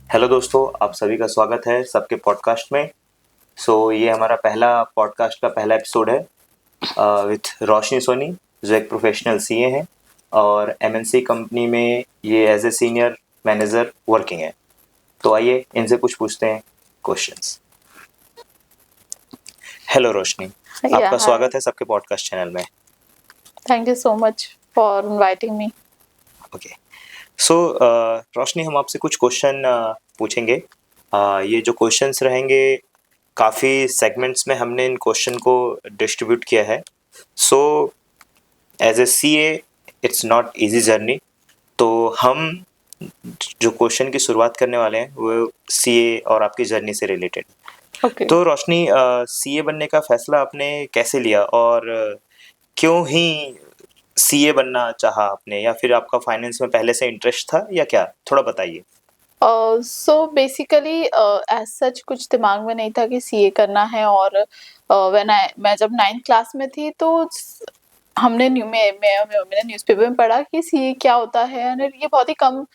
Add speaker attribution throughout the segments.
Speaker 1: Hello दोस्तों, आप सभी का स्वागत है सबके पॉडकास्ट में। ये हमारा पहला पॉडकास्ट का पहला एपिसोड है विथ रोशनी सोनी, जो एक प्रोफेशनल सीए हैं और एमएनसी कंपनी में ये as a senior manager working है। तो आइए इनसे कुछ पूछते हैं क्वेश्चंस। हेलो रोशनी,
Speaker 2: Yeah,
Speaker 1: आपका
Speaker 2: hi.
Speaker 1: स्वागत है सबके पॉडकास्ट चैनल में।
Speaker 2: Thank you so much for inviting me.
Speaker 1: Okay, Roshni, हम आपसे कुछ क्वेश्चन पूछेंगे। ये जो क्वेश्चंस रहेंगे, काफ़ी सेगमेंट्स में हमने इन क्वेश्चन को डिस्ट्रीब्यूट किया है। So as a CA it's not easy journey. तो हम जो क्वेश्चन की शुरुआत करने वाले हैं वो सीए और आपकी जर्नी से रिलेटेड।
Speaker 2: Okay.
Speaker 1: तो रोशनी, सीए बनने का फैसला आपने कैसे लिया और क्यों ही सीए बनना चाहा आपने, या फिर आपका फाइनेंस में पहले से इंटरेस्ट था या क्या, थोड़ा बताइए।
Speaker 2: So basically as such कुछ दिमाग में नहीं था कि सीए करना है और मैं जब 9th क्लास में थी तो हमने मैंने न्यूज़पेपर में पढ़ा कि सीए क्या होता है और ये बहुत ही कम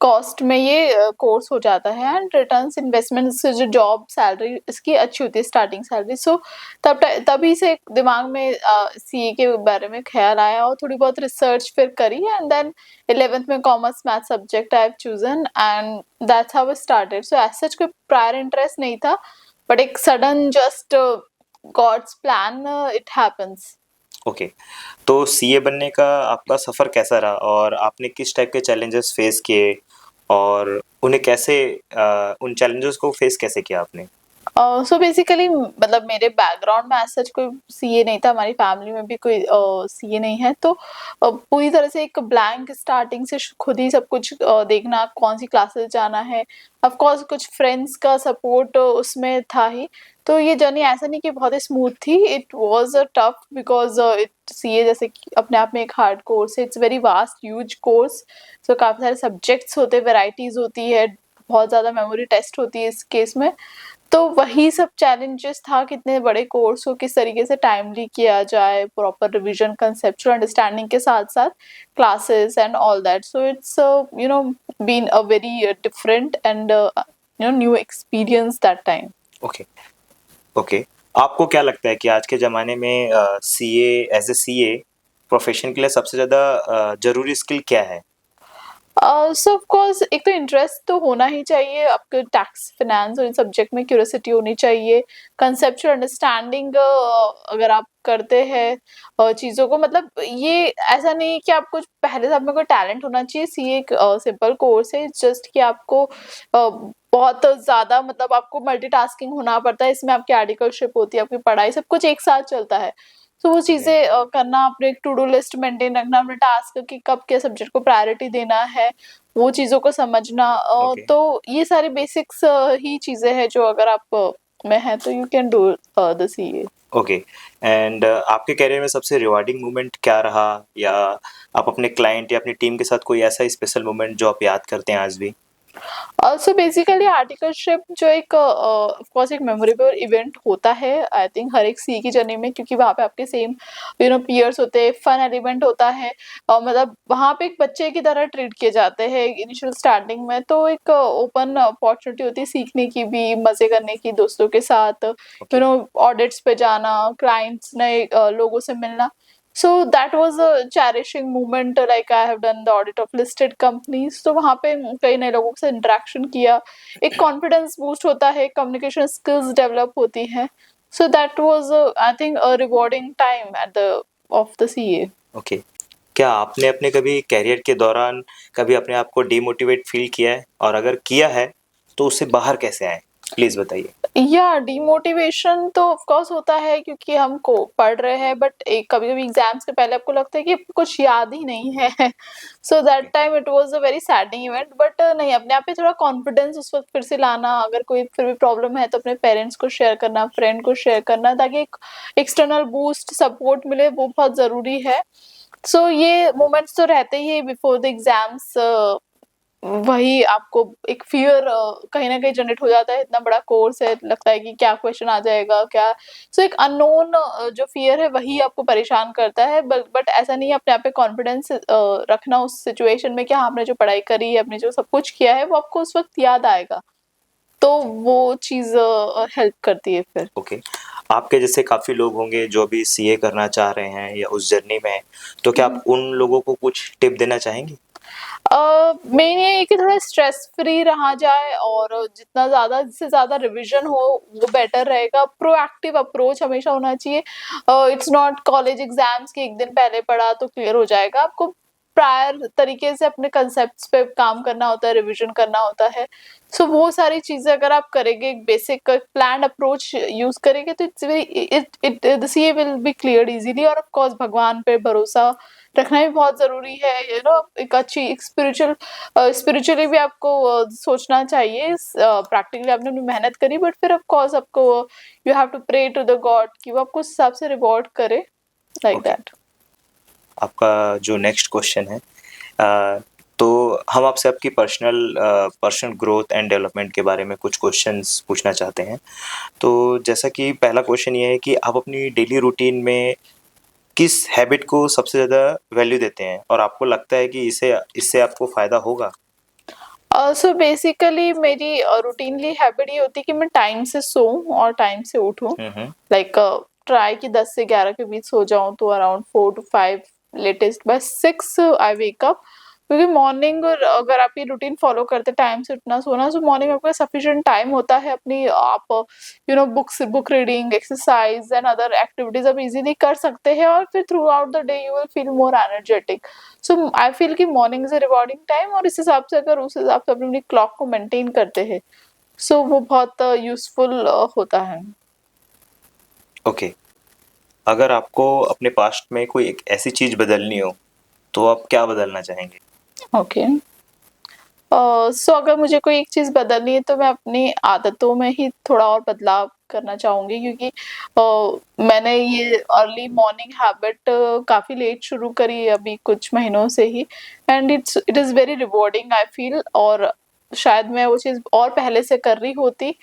Speaker 2: कॉस्ट में ये कोर्स हो जाता है एंड रिटर्न्स इन्वेस्टमेंट से जो जॉब सैलरी इसकी अच्छी होती है, स्टार्टिंग सैलरी। सो तभी से दिमाग में सीए के बारे में ख्याल आया और थोड़ी बहुत रिसर्च फिर करी एंड देन 11th में commerce math subject I have chosen and that's how I started. So as such कोई प्रायर इंटरेस्ट नहीं था, बट एक sudden just God's plan it happens.
Speaker 1: Okay, तो सीए बनने का आपका सफ़र कैसा रहा और आपने किस टाइप के चैलेंजेस फेस किए और उन्हें कैसे उन चैलेंजेस को फेस कैसे किया आपने?
Speaker 2: सो बेसिकली मतलब मेरे बैकग्राउंड में एज सच कोई सीए नहीं था, हमारी फैमिली में भी कोई सीए नहीं है, तो पूरी तरह से एक ब्लैंक स्टार्टिंग से खुद ही सब कुछ देखना कौन सी क्लासेस जाना है। ऑफ कोर्स कुछ फ्रेंड्स का सपोर्ट उसमें था ही। तो ये जर्नी ऐसा नहीं कि बहुत ही स्मूथ थी, it was a tough because it CA जैसे कि अपने आप में एक हार्ड कोर्स है, it's very vast huge course. So काफ़ी सारे सब्जेक्ट्स होते हैं, वेराइटीज होती है, बहुत ज़्यादा मेमोरी टेस्ट होती है इस केस में। तो वही सब चैलेंजेस था, कितने बड़े कोर्स को किस तरीके से टाइमली किया जाए, प्रॉपर रिवीजन, कंसेप्चुअल अंडरस्टैंडिंग के साथ-साथ classes and all that. So it's been a very different and new experience that time.
Speaker 1: Okay, okay. आपको क्या लगता है कि आज के ज़माने में CA as a CA profession के लिए सबसे ज़्यादा ज़रूरी स्किल क्या है?
Speaker 2: सो ऑफ कोर्स एक तो इंटरेस्ट तो होना ही चाहिए, आपके टैक्स, फाइनेंस और इन सब्जेक्ट में क्यूरियोसिटी होनी चाहिए, कंसेप्चुअल अंडरस्टैंडिंग अगर आप करते हैं चीज़ों को, मतलब ये ऐसा नहीं है कि आप कुछ पहले से आप में कोई टैलेंट होना चाहिए। सीए एक सिंपल कोर्स है, जस्ट कि आपको बहुत ज़्यादा मतलब आपको मल्टीटास्किंग होना पड़ता है, इसमें आपकी आर्टिकलशिप होती है, आपकी पढ़ाई, सब कुछ एक साथ चलता है। तो वो चीज़ें करना, अपने एक टू डू लिस्ट मेंटेन रखना, अपने टास्क कि कब किस सब्जेक्ट को प्रायोरिटी देना है, वो चीज़ों को समझना।
Speaker 1: ओके,
Speaker 2: तो ये सारी बेसिक्स ही चीज़ें हैं जो अगर आप में हैं तो you can do the CA.
Speaker 1: Okay. And आपके करियर में सबसे रिवार्डिंग मोमेंट क्या रहा, या आप अपने क्लाइंट या अपनी टीम के साथ कोई ऐसा स्पेशल मोमेंट जो आप याद करते हैं आज भी?
Speaker 2: सो बेसिकली आर्टिकलशिप जो एक ऑफ कोर्स एक मेमोरेबल इवेंट होता है, आई थिंक हर एक सी की जर्नी में, क्योंकि वहाँ पे आपके सेम पीयर्स होते हैं, फन एलिमेंट होता है। मतलब वहाँ पे एक बच्चे की तरह ट्रीट किए जाते हैं इनिशियल स्टार्टिंग में, तो एक ओपन अपॉर्चुनिटी होती है सीखने की भी, मजे करने की दोस्तों के साथ,
Speaker 1: ओके,
Speaker 2: ऑडिट्स पे जाना, क्लाइंट्स नए लोगों से मिलना। So that was a cherishing moment, like I have done the audit of listed companies, तो वहाँ पे कई नए लोगों से इंटरेक्शन किया, एक कॉन्फिडेंस बूस्ट होता है, कम्युनिकेशन स्किल्स डेवलप होती हैं। So that was I think a rewarding time at the of the CA.
Speaker 1: Okay. क्या आपने अपने कभी करियर के दौरान कभी अपने आप को डिमोटिवेट फ़ील किया है? और अगर किया है, तो उससे बाहर कैसे आए? प्लीज़ बताइए।
Speaker 2: या डिमोटिवेशन तो ऑफ कोर्स होता है, क्योंकि हम को पढ़ रहे हैं, बट एक कभी-कभी एग्जाम्स के पहले आपको लगता है कि आपको कुछ याद ही नहीं है। So that time it was a very sadding event, but नहीं, अपने आप पे थोड़ा कॉन्फिडेंस उस वक़्त फिर से लाना, अगर कोई फिर भी प्रॉब्लम है तो अपने पेरेंट्स को शेयर करना, फ्रेंड को शेयर करना, ताकि एक एक्सटर्नल बूस्ट सपोर्ट मिले, वो बहुत ज़रूरी है। सो ये मोमेंट्स तो रहते ही है बिफोर द एग्जाम्स, वही आपको एक फ़ियर कहीं न कहीं जनरेट हो जाता है, इतना बड़ा कोर्स है, लगता है कि क्या क्वेश्चन आ जाएगा, क्या सो एक अननोन जो फ़ियर है वही आपको परेशान करता है बट ऐसा नहीं है अपने आप पे कॉन्फिडेंस रखना उस सिचुएशन में कि हाँ, आपने जो पढ़ाई करी है, आपने जो सब कुछ किया है, वो आपको उस वक़्त याद आएगा। तो वो चीज़ हेल्प करती है फिर।
Speaker 1: ओके। आपके जैसे काफ़ी लोग होंगे जो अभी सीए करना चाह रहे हैं या उस जर्नी में हैं, तो क्या आप उन लोगों को कुछ टिप देना चाहेंगी?
Speaker 2: मेन ये है कि थोड़ा स्ट्रेस फ्री रहा जाए और जितना जिससे ज़्यादा रिविज़न हो वो बेटर रहेगा। प्रोएक्टिव अप्रोच हमेशा होना चाहिए। इट्स नॉट कॉलेज एग्ज़ाम्स कि 1 दिन पहले पढ़ा तो क्लियर हो जाएगा। आपको प्रायर तरीके से अपने कांसेप्ट्स पे काम करना होता है, रिविज़न करना होता है। सो वो सारी चीज़ें अगर आप करेंगे, एक बेसिक प्लान्ड अप्रोच यूज़ करेंगे तो it's very it it the CA will be cleared easily और ऑफ कोर्स भगवान पे भरोसा रखना भी बहुत ज़रूरी है, एक अच्छी एक स्पिरिचुअली भी आपको सोचना चाहिए। प्रैक्टिकली आपने अपनी मेहनत करी बट फिर ऑफ कोर्स आपको you have to pray to the God कि वो आपको उस हिसाब से रिवॉर्ड करे, लाइक
Speaker 1: ओके।
Speaker 2: दैट।
Speaker 1: आपका जो नेक्स्ट क्वेश्चन है, तो हम आपसे आपकी पर्सनल ग्रोथ एंड डेवलपमेंट के बारे में कुछ क्वेश्चंस पूछना चाहते हैं। तो जैसा कि पहला क्वेश्चन ये है कि आप अपनी डेली रूटीन में किस हैबिट को सबसे ज़्यादा वैल्यू देते हैं और आपको लगता है कि इसे इससे आपको फ़ायदा होगा?
Speaker 2: सो बेसिकली मेरी रूटीनली हैबिट ये होती है कि मैं टाइम से सोऊं और टाइम से उठूं।
Speaker 1: हुँ, हुँ।
Speaker 2: लाइक ट्राई कि 10 से 11 के बीच सो जाऊं तो around 4 to 5, latest by 6 I wake up. क्योंकि मॉर्निंग और अगर आप ये रूटीन फॉलो करते टाइम से उठना सोना, तो मॉर्निंग में आपका सफिशिएंट टाइम होता है अपनी आप book reading, exercise and other activities आप इजीली कर सकते हैं और फिर throughout the day you will feel more energetic. So I feel कि morning is a rewarding time और इस हिसाब से अगर उस हिसाब से अपनी क्लॉक को मेंटेन करते हैं सो वो बहुत यूजफुल होता है।
Speaker 1: ओके। अगर आपको अपने पास्ट में कोई एक ऐसी चीज़ बदलनी हो, तो आप क्या बदलना चाहेंगे?
Speaker 2: ओके। सो अगर मुझे कोई एक चीज़ बदलनी है तो मैं अपनी आदतों में ही थोड़ा और बदलाव करना चाहूँगी, क्योंकि मैंने ये अर्ली मॉर्निंग हैबिट काफ़ी लेट शुरू करी है अभी कुछ महीनों से ही and it is very rewarding I feel. और शायद मैं वो चीज़ और पहले से कर रही होती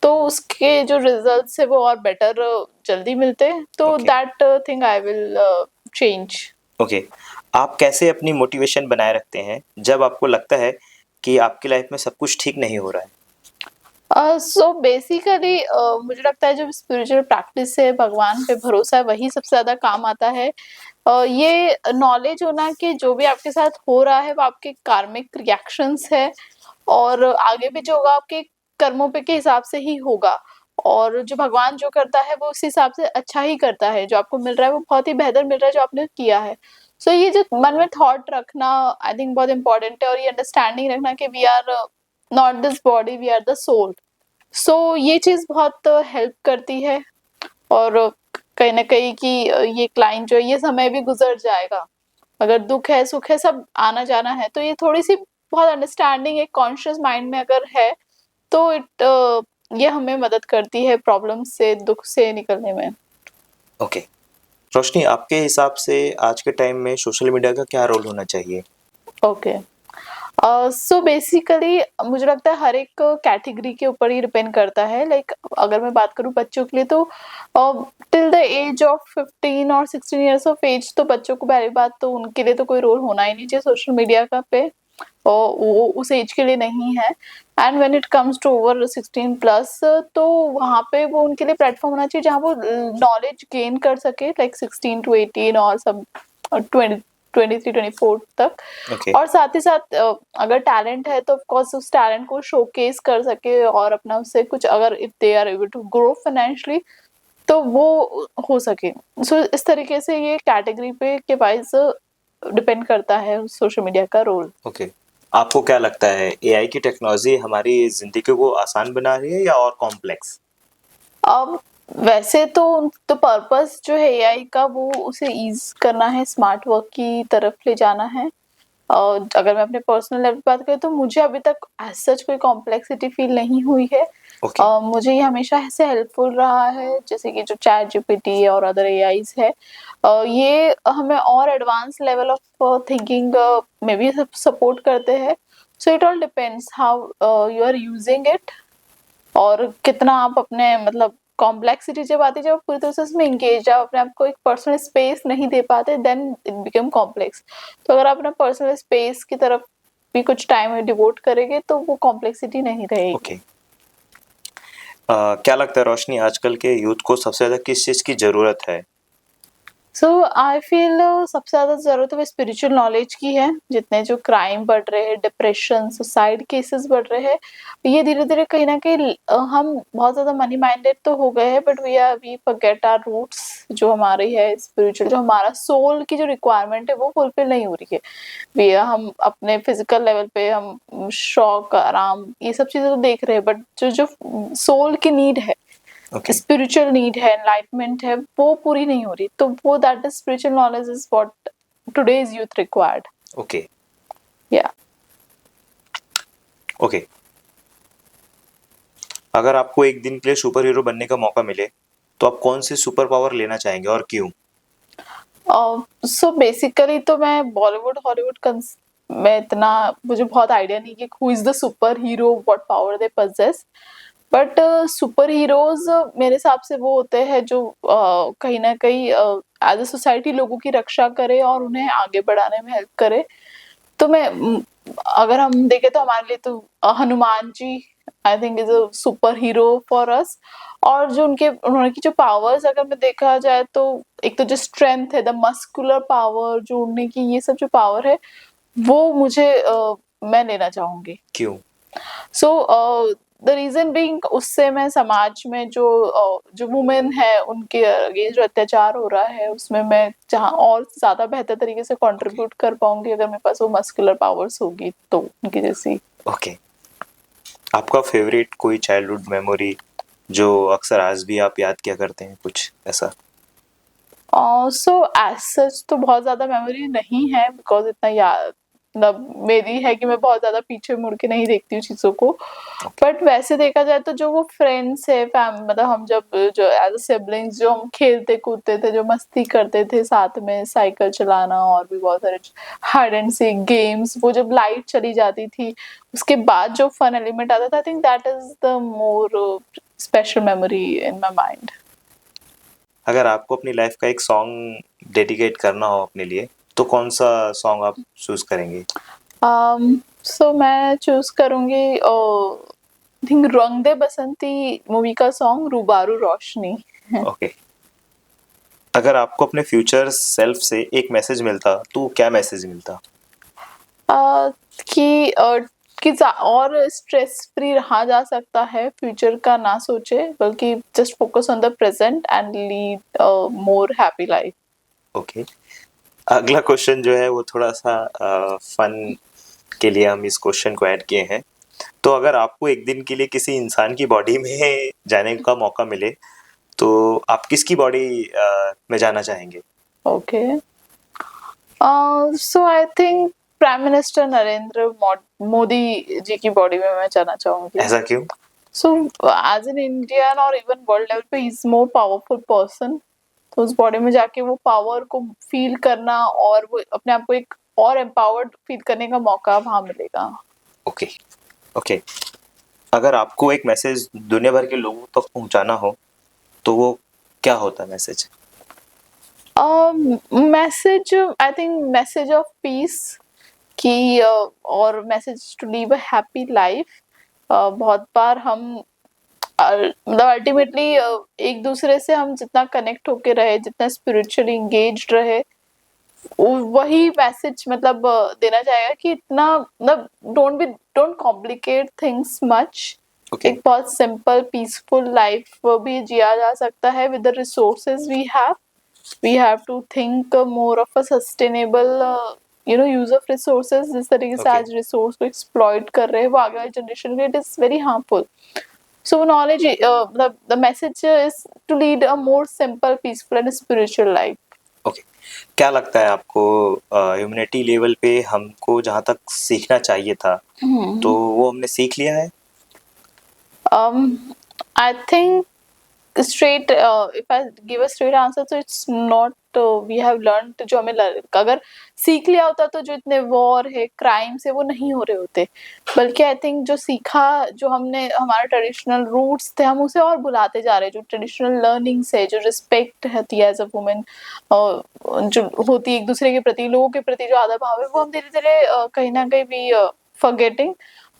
Speaker 2: तो उसके जो रिजल्ट्स है वो और बेटर जल्दी मिलते, तो
Speaker 1: okay.
Speaker 2: That thing I will change.
Speaker 1: Okay. आप कैसे अपनी मोटिवेशन बनाए रखते हैं, जब आपको लगता है कि आपकी लाइफ़ में सब कुछ ठीक नहीं हो रहा है?
Speaker 2: सो बेसिकली मुझे लगता है जो स्पिरिचुअल प्रैक्टिस है, भगवान पे भरोसा है, वही सबसे ज़्यादा काम आता है। ये नॉलेज होना कि जो भी आपके साथ हो रहा है वो आपके कार्मिक रिएक्शंस है और आगे भी जो होगा आपके कर्मों पे के हिसाब से ही होगा। और जो भगवान जो करता है वो उस हिसाब से अच्छा ही करता है, जो आपको मिल रहा है वो बहुत ही बेहतर मिल रहा है जो आपने किया है। सो ये जो मन में थॉट रखना आई थिंक बहुत इम्पोर्टेंट है और ये अंडरस्टैंडिंग रखना कि we are not this body, we are the soul. So ये चीज़ बहुत हेल्प करती है और कहीं न कहीं कि ये क्लाइंट जो है ये समय भी गुज़र जाएगा। अगर दुःख है, सुख है, सब आना-जाना है, तो ये थोड़ी-सी बहुत अंडरस्टैंडिंग एक कॉन्शियस माइंड में अगर है, तो ये हमें मदद करती है प्रॉब्लम से, दुःख से निकलने में।
Speaker 1: ओके। रोशनी, आपके हिसाब से आज के टाइम में सोशल मीडिया का क्या रोल होना चाहिए?
Speaker 2: ओके। सो बेसिकली मुझे लगता है हर एक कैटेगरी के ऊपर ही डिपेंड करता है। लाइक अगर मैं बात करूँ बच्चों के लिए तो टिल द एज ऑफ 15 और 16 इयर्स ऑफ एज तो बच्चों को पहली बात तो उनके लिए तो कोई रोल होना ही नहीं चाहिए सोशल मीडिया का पे, और वो उस एज के लिए नहीं है। And when it comes to over 16 plus तो वहाँ पे वो उनके लिए प्लेटफॉर्म होना चाहिए जहाँ वो नॉलेज गेन कर सके, लाइक 16 टू 18 और सब 20 23 24 तक।
Speaker 1: ओके।
Speaker 2: और साथ ही साथ अगर टैलेंट है तो ऑफ कोर्स उस टैलेंट को शोकेस कर सके और अपना उससे कुछ, अगर if they are able to grow financially तो वो हो सके। सो इस तरीके से ये कैटेगरी पे के वाइज डिपेंड करता है सोशल मीडिया का रोल।
Speaker 1: ओके। आपको क्या लगता है, एआई की टेक्नोलॉजी हमारी ज़िंदगी को आसान बना रही है या और कॉम्प्लेक्स?
Speaker 2: अब वैसे तो पर्पस जो है एआई का वो उसे ईज़ करना है, स्मार्ट वर्क की तरफ ले जाना है। अगर मैं अपने पर्सनल लेवल पे बात करूँ तो मुझे अभी तक एज़ सच कोई कॉम्प्लेक्सिटी फ़ील नहीं हुई है।
Speaker 1: ओके।
Speaker 2: मुझे ये हमेशा ऐसे हेल्पफुल रहा है जैसे कि जो चैट जीपीटी और अदर एआईज़ है। ये हमें और एडवांस लेवल ऑफ थिंकिंग में भी सपोर्ट करते हैं। So it all depends how you are using it, और कितना आप अपने मतलब कॉम्प्लेक्सिटी जब आती है, जब पूरी तरह से उसमें एंगेज, आप अपने आप को एक पर्सनल स्पेस नहीं दे पाते, देन इट बिकम कॉम्प्लेक्स। तो अगर आप अपना पर्सनल स्पेस की तरफ भी कुछ टाइम डिवोट करेंगे तो वो कॉम्प्लेक्सिटी नहीं रहेगी।
Speaker 1: ओके। क्या लगता है रोशनी, आजकल के यूथ को सबसे ज़्यादा किस चीज़ की ज़रूरत है?
Speaker 2: सो आई फील सबसे ज़्यादा ज़रूरत है स्पिरिचुअल नॉलेज की है। जितने जो क्राइम बढ़ रहे हैं, डिप्रेशन, सुसाइड केसेस बढ़ रहे हैं, ये धीरे-धीरे कहीं न कहीं हम बहुत ज़्यादा मनी माइंडेड तो हो गए हैं, but we forget our roots, जो हमारी है स्पिरिचुअल, जो हमारा सोल की जो रिक्वायरमेंट है वो फुलफिल नहीं हो रही है। हम अपने फिजिकल लेवल पे हम शौक, आराम, ये सब चीज़ें तो देख रहे हैं, बट जो सोल की नीड है,
Speaker 1: ओके।
Speaker 2: स्पिरिचुअल नीड है, एनलाइटमेंट है, वो पूरी नहीं हो रही। तो वो that is spiritual knowledge is what today's youth required.
Speaker 1: Okay.
Speaker 2: या
Speaker 1: ओके। अगर आपको एक दिन के लिए सुपर हीरो बनने का मौका मिले, तो आप कौन सी सुपर पावर लेना चाहेंगे और क्यों?
Speaker 2: सो बेसिकली तो मैं बॉलीवुड हॉलीवुड मैं इतना, मुझे बहुत आइडिया नहीं कि who is the super hero, what power they possess, but super heroes मेरे हिसाब से वो होते हैं जो कहीं ना कहीं एज अ सोसाइटी लोगों की रक्षा करे और उन्हें आगे बढ़ाने में हेल्प करे। तो अगर हम देखें तो हमारे लिए तो Hanuman ji I think is a super hero for us. और जो उन्होंने की जो पावर्स अगर मैं देखा जाए तो एक तो जो स्ट्रेंथ है, द मस्कुलर पावर, जो उड़ने की, ये सब जो पावर है वो मैं लेना चाहूंगी।
Speaker 1: क्यों?
Speaker 2: सो द रीजन बीइंग, उससे मैं समाज में जो वुमेन है उनके अगेंस्ट जो अत्याचार हो रहा है उसमें मैं जहाँ और ज्यादा बेहतर तरीके से कंट्रीब्यूट कर पाऊंगी, अगर मेरे पास वो मस्कुलर पावर्स होगी तो उनकी जैसी।
Speaker 1: ओके। आपका फेवरेट कोई चाइल्डहुड मेमोरी जो अक्सर आज भी आप याद किया करते हैं, कुछ ऐसा?
Speaker 2: सो एज सच तो बहुत ज्यादा मेमोरी नहीं है, बिकॉज इतना याद मतलब मेरी है कि मैं बहुत ज्यादा पीछे मुड़ के नहीं देखती हूँ चीजों को।
Speaker 1: ओके।
Speaker 2: बट वैसे देखा जाए तो जो वो फ्रेंड्स है, मतलब हम जब जो एज सिबलिंग्स जो हम खेलते कूदते थे, जो मस्ती करते थे साथ में, साइकिल चलाना और भी बहुत सारे हाइड एंड सीक गेम्स, वो जब लाइट चली जाती थी उसके बाद जो फन एलिमेंट आता था, I think that is the more special memory in my mind.
Speaker 1: अगर आपको अपनी लाइफ का एक सॉन्ग डेडिकेट करना हो अपने लिए, तो कौन सा सॉन्ग आप चूज करेंगे?
Speaker 2: सो मैं चूज करूंगी थिंक रंग दे बसंती मूवी का सॉन्ग रूबारू रोशनी।
Speaker 1: ओके। अगर आपको अपने फ्यूचर सेल्फ से एक मैसेज मिलता, तो क्या मैसेज मिलता?
Speaker 2: कि और स्ट्रेस फ्री रहा जा सकता है, फ्यूचर का ना सोचे बल्कि just focus on the present and lead more happy life.
Speaker 1: Okay. अगला क्वेश्चन जो है वो थोड़ा सा फन के लिए हम इस क्वेश्चन को ऐड किए हैं। तो अगर आपको एक दिन के लिए किसी इंसान की बॉडी में जाने का मौका मिले, तो आप किसकी बॉडी में जाना चाहेंगे?
Speaker 2: Okay, so I think prime minister Narendra Modi ji की बॉडी में मैं जाना चाहूंगी।
Speaker 1: ऐसा क्यों?
Speaker 2: सो एज एन इंडियन और इवन वर्ल्ड लेवल पे इज मोर पावरफुल पर्सन, तो उस बॉडी में जाके वो पावर को फील करना और वो अपने आप को एक और एम्पावर्ड फील करने का मौका वहां मिलेगा।
Speaker 1: ओके। ओके। अगर आपको एक मैसेज दुनिया भर के लोगों तक पहुंचाना हो, तो वो क्या होता message?
Speaker 2: Message, I think message of peace, कि और message to leave a happy life. बहुत बार हम मतलब अल्टीमेटली एक दूसरे से हम जितना कनेक्ट होके रहे, जितना स्पिरिचुअली इंगेज्ड रहे, वही मैसेज मतलब देना चाहेगा कि इतना मतलब don't complicate things much.
Speaker 1: Okay.
Speaker 2: एक बहुत सिंपल पीसफुल लाइफ भी जिया जा सकता है with the resources we have. We have to think more of a sustainable use of resources. जिस तरीके से
Speaker 1: ओके।
Speaker 2: आज रिसोर्स को एक्सप्लॉइट कर रहे हैं वो आगे वाली जनरेशन के लिए it is very harmful. So knowledge, the message is to lead a more simple, peaceful and spiritual life.
Speaker 1: Okay. क्या लगता है आपको, ह्यूमैनिटी लेवल पे हमको जहाँ तक सीखना चाहिए था, तो वो हमने सीख लिया है?
Speaker 2: I think straight if I give a straight answer so it's not we have learned जो हमें अगर सीख लिया होता तो जो इतने वॉर है क्राइम्स है वो नहीं हो रहे होते, बल्कि आई थिंक जो सीखा जो हमने हमारे ट्रेडिशनल रूट्स थे हम उसे और भुलाते जा रहे हैं, जो ट्रेडिशनल लर्निंग्स है, जो रिस्पेक्ट होती है एज अ वुमेन जो होती है एक दूसरे के प्रति, लोगों के प्रति जो आदर भाव है वो हम धीरे धीरे कहीं ना कहीं भी फॉरगेटिंग,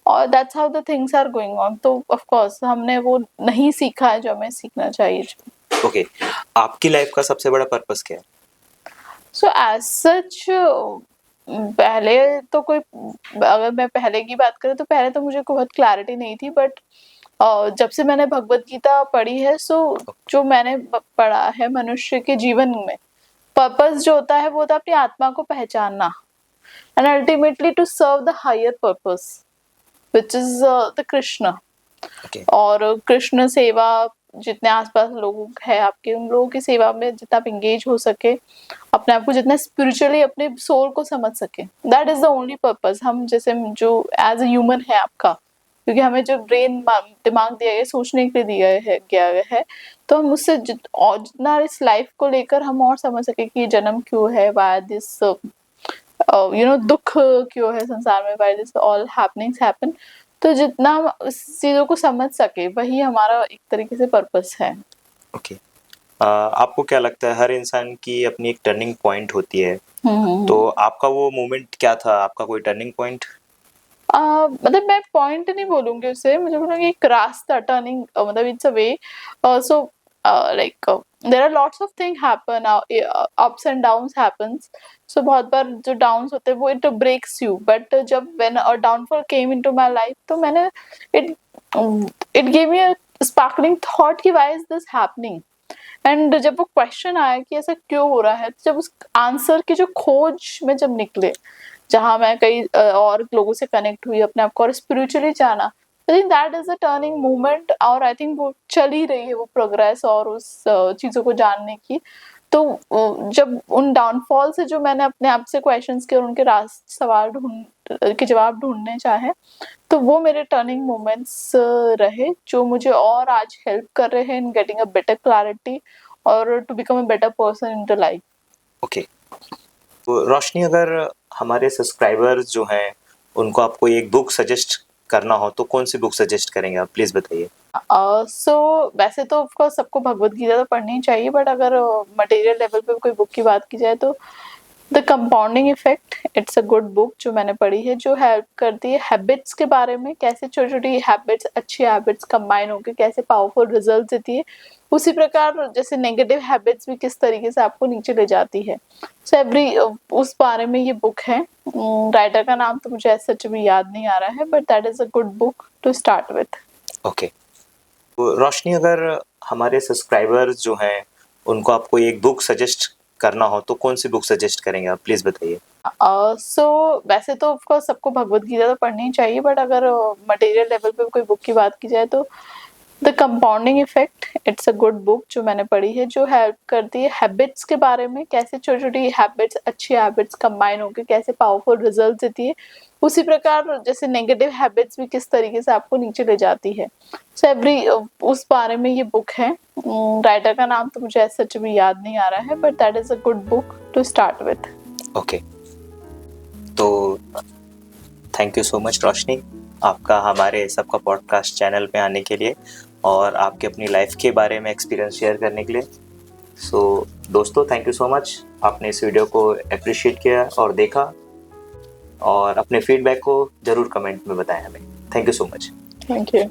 Speaker 2: और that's how the things are going on. तो ऑफ कोर्स हमने वो नहीं सीखा है जो हमें सीखना चाहिए।
Speaker 1: ओके, आपकी लाइफ का सबसे बड़ा पर्पस क्या है?
Speaker 2: सो एज सच पहले तो कोई, अगर मैं पहले की बात करूँ तो पहले तो मुझे कोई बहुत क्लैरिटी नहीं थी, बट जब से मैंने भगवत गीता पढ़ी है सो जो मैंने पढ़ा है मनुष्य के जीवन में पर्पस जो होता है वो होता है अपनी आत्मा को पहचानना and ultimately to serve the higher purpose which is the Krishna.
Speaker 1: Okay,
Speaker 2: और कृष्ण सेवा जितने आसपास लोग हैं आपके उन लोगों की सेवा में जितना आप इंगेज हो सके, अपने आप को जितना स्पिरिचुअली अपने सोल को समझ सके, that is the only purpose. हम जैसे जो एज अ ह्यूमन है आपका, क्योंकि हमें जो ब्रेन दिमाग दिया गया सोचने के लिए दिया गया है, तो हम उससे जितना इस लाइफ को लेकर हम और समझ सके कि जन्म क्यों है, वाई दिस दुख क्यों है संसार में, why this all happenings happen, तो जितना हम उस चीजों को समझ सके वही हमारा एक तरीके से पर्पस है।
Speaker 1: ओके। आपको क्या लगता है हर इंसान की अपनी एक टर्निंग पॉइंट होती है, तो आपका वो मोमेंट क्या था? आपका कोई टर्निंग पॉइंट?
Speaker 2: मतलब मैं पॉइंट नहीं बोलूंगी उसे, मुझे बोलूंगी एक रास्ता टर्निंग, मतलब it's a way. So like there are lots of thing happen, ups and downs happens. So बहुत बार जो डाउन्स होते हैं वो इट ब्रेक्स यू, बट जब when a downfall came into my life तो मैंने it it give me a sparkling thought कि why is this happening, and जब वो क्वेश्चन आया कि ऐसा क्यों हो रहा है, तो जब उस आंसर की जो खोज में जब निकले, जहाँ मैं कई और लोगों से कनेक्ट हुई, अपने आप को और स्पिरिचुअली जाना, I think that is a turning moment. और आई थिंक वो चल ही रही है वो प्रोग्रेस और उस चीज़ों को जानने की। तो जब उन डाउनफॉल से जो मैंने अपने आप से क्वेश्चंस किए और उनके सवाल के जवाब ढूंढने चाहे, तो वो मेरे टर्निंग मोमेंट्स रहे जो मुझे और आज हेल्प कर रहे हैं in getting a better clarity और to become a better person in the life.
Speaker 1: Okay, तो रोशनी अगर हमारे सब्सक्राइबर्स जो हैं उनको आपको एक बुक सजेस्ट करना हो तो कौन सी बुक सजेस्ट करेंगे आप? प्लीज़ बताइए।
Speaker 2: सो वैसे तो ऑफ कोर्स सबको भगवत गीता तो पढ़नी ही चाहिए, बट अगर मटेरियल लेवल पे कोई बुक की बात की जाए तो the compounding effect, it's a good book जो मैंने पढ़ी है, जो हेल्प करती है हैबिट्स के बारे में, कैसे छोटी छोटी हैबिट्स अच्छी हैबिट्स कंबाइन होकर कैसे पावरफुल रिजल्ट देती है, उसी प्रकार जैसे नेगेटिव हैबिट्स भी किस तरीके से आपको नीचे ले जाती है। सो एवरी उस बारे में ये बुक है। राइटर का नाम तो मुझे ऐसा सच में याद नहीं आ रहा है, but that is a good book to start with.
Speaker 1: Okay, तो रोशनी अगर हमारे सब्सक्राइबर्स जो हैं उनको आपको एक बुक सजेस्ट करना हो तो कौन सी बुक सजेस्ट करेंगे आप? प्लीज़ बताइए।
Speaker 2: सो वैसे तो ऑफ कोर्स सबको भगवत गीता तो पढ़नी ही चाहिए, बट अगर मटेरियल लेवल पे कोई बुक की बात की जाए तो the compounding effect, it's a good book जो मैंने पढ़ी है, जो हेल्प करती है हैबिट्स के बारे में, कैसे छोटी छोटी हैबिट्स अच्छी हैबिट्स कंबाइन होकर कैसे पावरफुल रिजल्ट देती है, उसी प्रकार जैसे नेगेटिव हैबिट्स भी किस तरीके से आपको नीचे ले जाती है। सो एवरी उस बारे में ये बुक है। राइटर का नाम तो मुझे ऐसा सच में याद नहीं आ रहा है, but that is a good book to start with.
Speaker 1: Okay, तो thank you so much Roshni, आपका हमारे सबका पॉडकास्ट चैनल पे आने के लिए और आपके अपनी लाइफ के बारे में एक्सपीरियंस शेयर करने के लिए। सो दोस्तों, थैंक यू सो मच, आपने इस वीडियो को अप्रिशिएट किया और देखा, और अपने फीडबैक को ज़रूर कमेंट में बताएं हमें। Thank you so much.
Speaker 2: Thank you.